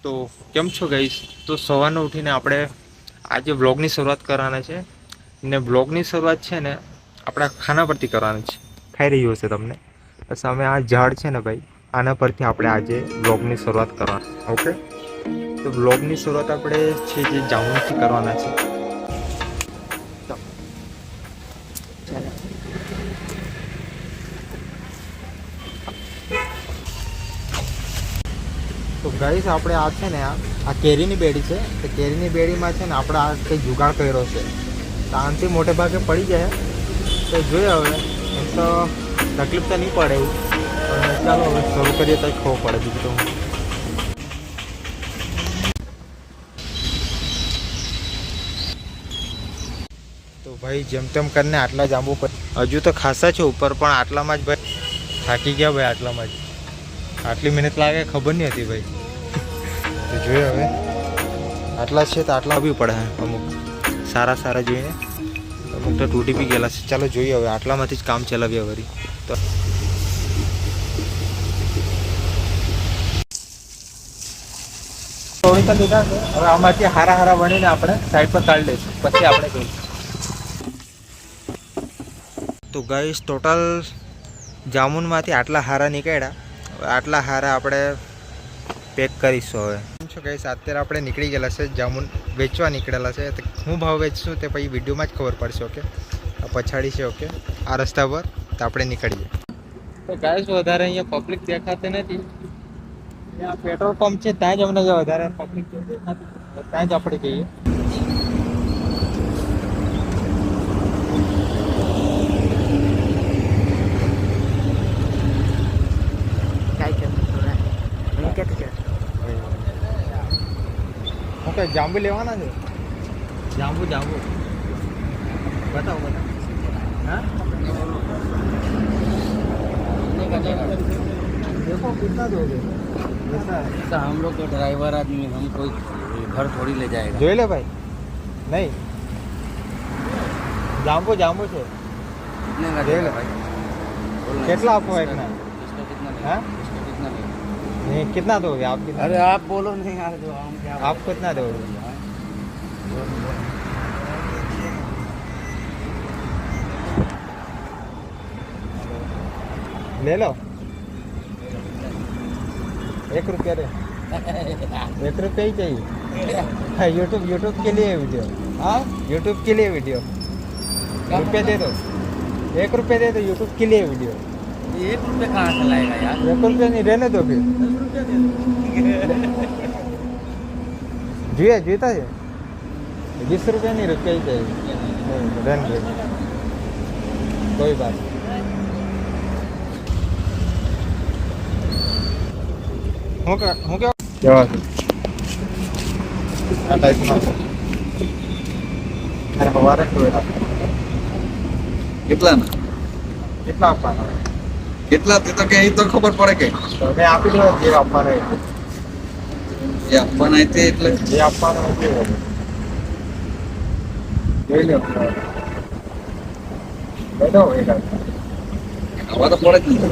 તો કેમ છો ગાઈસ? તો સવારનો ઉઠીને આપણે આજે વ્લોગની શરૂઆત કરવાના છે ને વ્લોગની શરૂઆત છે ને આપણા ખાના પરથી કરવાની છે. ખાઈ રહ્યું હશે તમને સામે આ ઝાડ છે ને ભાઈ, આના પરથી આપણે આજે વ્લોગની શરૂઆત કરવાની. ઓકે, તો વ્લોગની શરૂઆત આપણે છે જે જામુનથી કરવાના છે. તો ગાઈસ આપણે આ છે ને આ કેરીની બેડી છે. તો કેરીની બેડીમાં છે ને આપણે આ કંઈ જુગાડ કર્યો છે. તો આનાથી મોટે ભાગે પડી જાય તો જોઈએ હવે. એમ તો તકલીફ તો નહીં પડે એવું, પણ ચાલો હવે શરૂ કરીએ તો ખબર પડે બીજું. તો ભાઈ જેમ તેમ કરીને આટલા જાંબુ હજુ તો ખાસા છે ઉપર, પણ આટલામાં જ ભાઈ થાકી ગયા ભાઈ. આટલામાં જ આટલી મહેનત લાગે ખબર નહીં હતી ભાઈ. તો જોઈએ હવે આટલા છે તો આટલા બી પડે અમુક સારા સારા જોઈને. અમુક તો તૂટી બી ગયેલા છે. ચાલો જોઈએ હવે આટલામાંથી જ કામ ચલાવીએ વળી. તો લીધા છે હવે આમાંથી હારા હારા બનીને આપણે સાઈડ પર કાઢી લઈશું, પછી આપણે કહીશું. તો ગાઈસ ટોટલ જામુનમાંથી આટલા હારા નીકળ્યા. આટલા હારા આપણે પેક કરીશું. હવે કેમ છો ગાઈસ? અત્યારે આપણે નીકળી ગયેલા છે, જામુન વેચવા નીકળેલા છે. તો હું ભાવ વેચશું તે પછી વિડીયોમાં જ ખબર પડશે. ઓકે, આ પછાડી છે. ઓકે, આ રસ્તા પર તો આપણે નીકળીએ. તો ગાઈસ વધારે અહીંયા પબ્લિક દેખાતી નથી. ત્યાં પેટ્રોલ પંપ છે ત્યાં જ અમને વધારે પબ્લિક દેખાતી, ત્યાં જ આપણે જઈએ. ઓકે, જાંબુ લેવાના છે. જાંબુ જાંબુ બતાવો બતાવો. हाँ देखो कितना दोगे? ऐसा हम लोग तो ड्राइवर आदमी, हम कोई घर थोड़ी ले जाएगा. જોઈ લે ભાઈ. नहीं जाम्बू जाम्बू છે. कितने का देगा भाई? कितना आपको है? इतना इसका कितना है? हाँ इसका कितना है? नहीं कितना दोगे आप? अरे आप बोलो नहीं यार, जो हम क्या आप कितना दोगे? ले लो. 1 रुपया दे. 1 रुपया ही चाहिए. यूट्यूब के लिए वीडियो. हाँ यूट्यूब के लिए वीडियो. रुपया दे दो. 1 रुपया दे दो यूट्यूब के लिए वीडियो. 1 रुपया कहाँ से लाएगा यार? 1 रुपया नहीं, रहने दो फिर. जुए जीता है 20 रुपया नहीं, रुपया ही चाहिए. रहने दो, कोई बात नहीं. હું કેવા કેવા આ ટાઈપના અરે હવારે કેટલા આપવાના? કેટલા તે તો કે એ તો ખબર પડે કે તમે આપી દો. જે આપવાના એ આપવાના તે એટલે જે આપવાના તે જોઈ લો. બેઠો એક આવા તો પડે જ નહીં.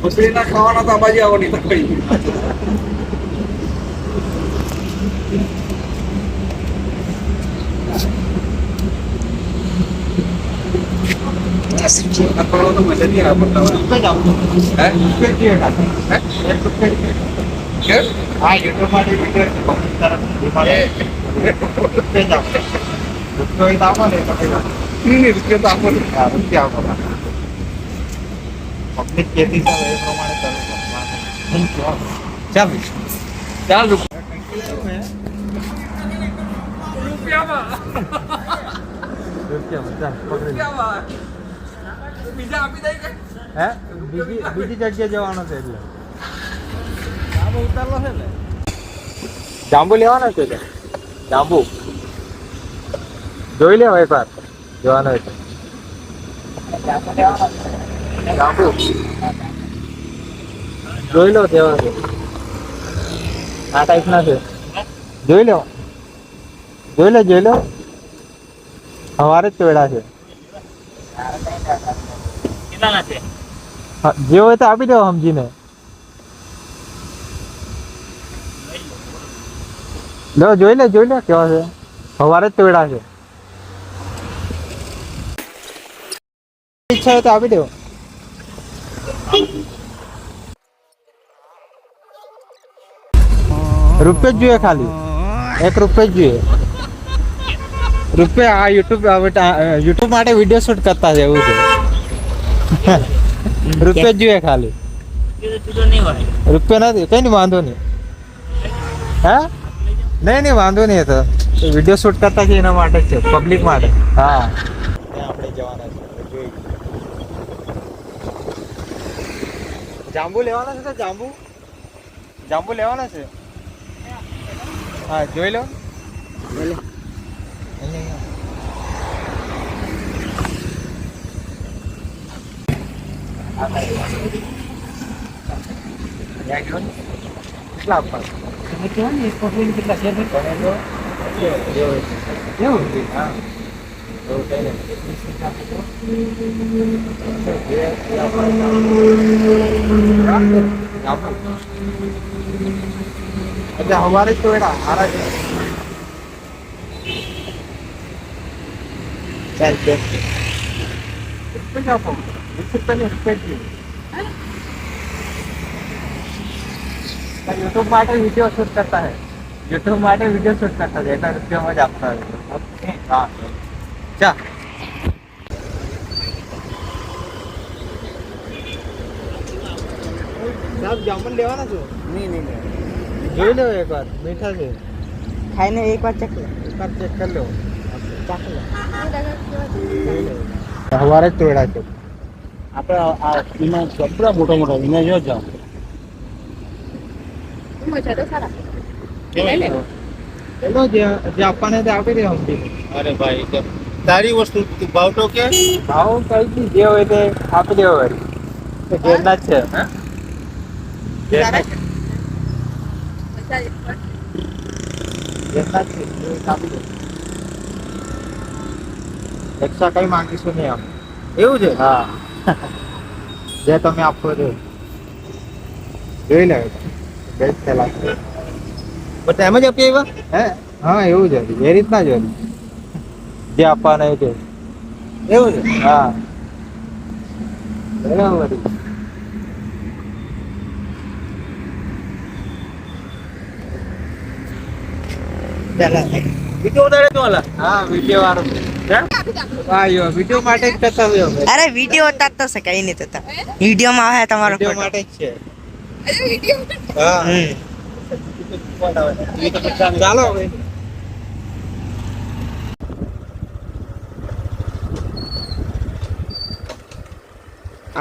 મછલી ના ખાવાના તો બાજી આવવાની તો કઈ તો મજા નહીં આવે. હા યુટ્યુબ માટે રૂપિયા આપો ને રૂપિયા તો આપો. રૂપિયા આપો. પબ્લિક કેતી છે એ પ્રમાણે કરવું. ચાલ ચાલ રૂપિયામાં બીજા આપી દઈ કે હે બીજી જગ્યાએ જવાનો છે. એટલે જાંબુ ઉતારલો છે ને, જાંબુ લેવાના છે. જાંબુ જોઈ લેવા એક વાર જવાનો હોય તો. જાંબુ જોઈ લો તેવા છે. આ ટાઈપના છે, જોઈ લો સવારે જ તોડ્યા છે. જે હોય તો આપી દો સમજીને. જોઈ લે કેવા છે, સવારે જ તોડ્યા છે. ઈચ્છા હોય તો આપી દો. રૂપિયા જ જોઈએ, ખાલી 1 રૂપિયા જ જોઈએ. રૂપિયા આ યુટ્યુબ માટે વિડીયો શૂટ કરતા છે એવું છે. રૂપિયા જ જોઈએ ખાલી. રૂપિયા નથી, કઈ નહીં, વાંધો નહીં. હા નહીં વાંધો નહીં. તો વિડીયો શૂટ કરતા છે એના માટે જ છે, પબ્લિક માટે. હા આપણે જવાના છે, જોઈ. જાંબુ લેવાના છે, તો જાંબુ લેવાના છે. હા જોઈ લો. કેટલા આપવા? કેટલા છે? એવું હા એટલે હવારે જ તો એડા હારા છે. यूट्यूब માટે વિડીયો શૂટ કરતા है, यूट्यूब માટે વિડીયો શૂટ કરતા है, એટલા રૂપિયામાં જ આપતા है. હા ચા સાહેબ જામુન લેવાના છો? નહીં જોઈ લો એકવાર, મીઠા છે. ખાઈને એકવાર ચેક કરી લો. સવારે જ તોડ્યા છે આપણે. કેટલા મોટા વિના જો જાઓ. જે આપવાને તે આપી દે. અરે ભાઈ તારી વસ્તુ ભાવ તો કે ભાવ કઈ જે હોય તે આપી દેવો. ઘેરના જ છે. એક્સ્ટ્રા કઈ માંગીશું નહીં આમ. એવું છે? હા જે તમે આપો છો જોઈ લે. બેસ્ટ લાગશે બધા એમ જ આપીએ એવા. હે હા એવું છે, એ રીતના જ હોય જે આપવાના છે. એવું છે? હા બરાબર. વિડીયો માટે જ કરતા હોય. અરે વિડીયો ઉતારતો છે, કઈ નહીં થતા. વિડીયો માં આવે તમારો વિડીયો માટે જ છે. ચાલો હવે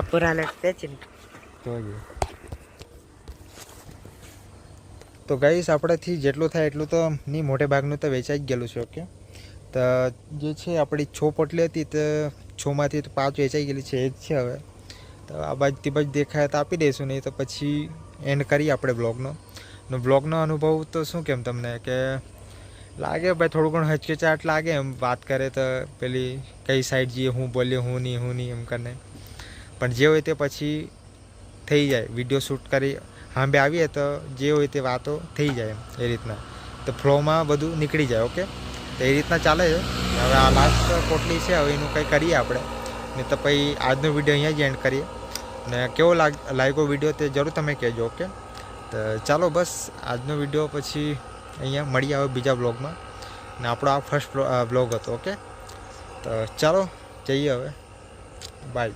આપુરા લગતે છે. તો ગાઈસ આપણેથી જેટલું થાય એટલું તો નહીં, મોટે ભાગનું તો વેચાઈ જ ગયેલું છે. ઓકે તો જે છે આપણી 6 પોટલી હતી તો 6માંથી તો 5 વેચાઈ ગયેલી છે. એ જ છે. હવે તો આ બાજુથી બાજુ દેખાય તો આપી દઈશું, નહીં તો પછી એન્ડ કરીએ આપણે બ્લોગનો અનુભવ તો શું કેમ તમને કે લાગે ભાઈ થોડું ઘણું હચકચાટ લાગે એમ વાત કરે તો, પેલી કઈ સાઈડ જઈએ, હું બોલ્યો હું નહીં એમ કરીને. પણ જે હોય તે પછી થઈ જાય. વિડીયો શૂટ કરી સાંભે આવીએ તો જે હોય તે વાતો થઈ જાય એમ, એ રીતના. તો ફ્લોમાં બધું નીકળી જાય. ઓકે તો એ રીતના ચાલે છે. હવે આ લાસ્ટ પોટલી છે, હવે એનું કંઈ કરીએ આપણે, ને તો પછી આજનો વિડીયો અહીંયા જ એન્ડ કરીએ. ને કેવો લાગ્યો વિડીયો તે જરૂર તમે કહેજો. ઓકે તો ચાલો બસ આજનો વિડીયો પછી અહીંયા મળી આવે બીજા બ્લોગમાં. ને આપણો આ ફર્સ્ટ બ્લોગ હતો. ઓકે તો ચાલો જઈએ હવે, બાય.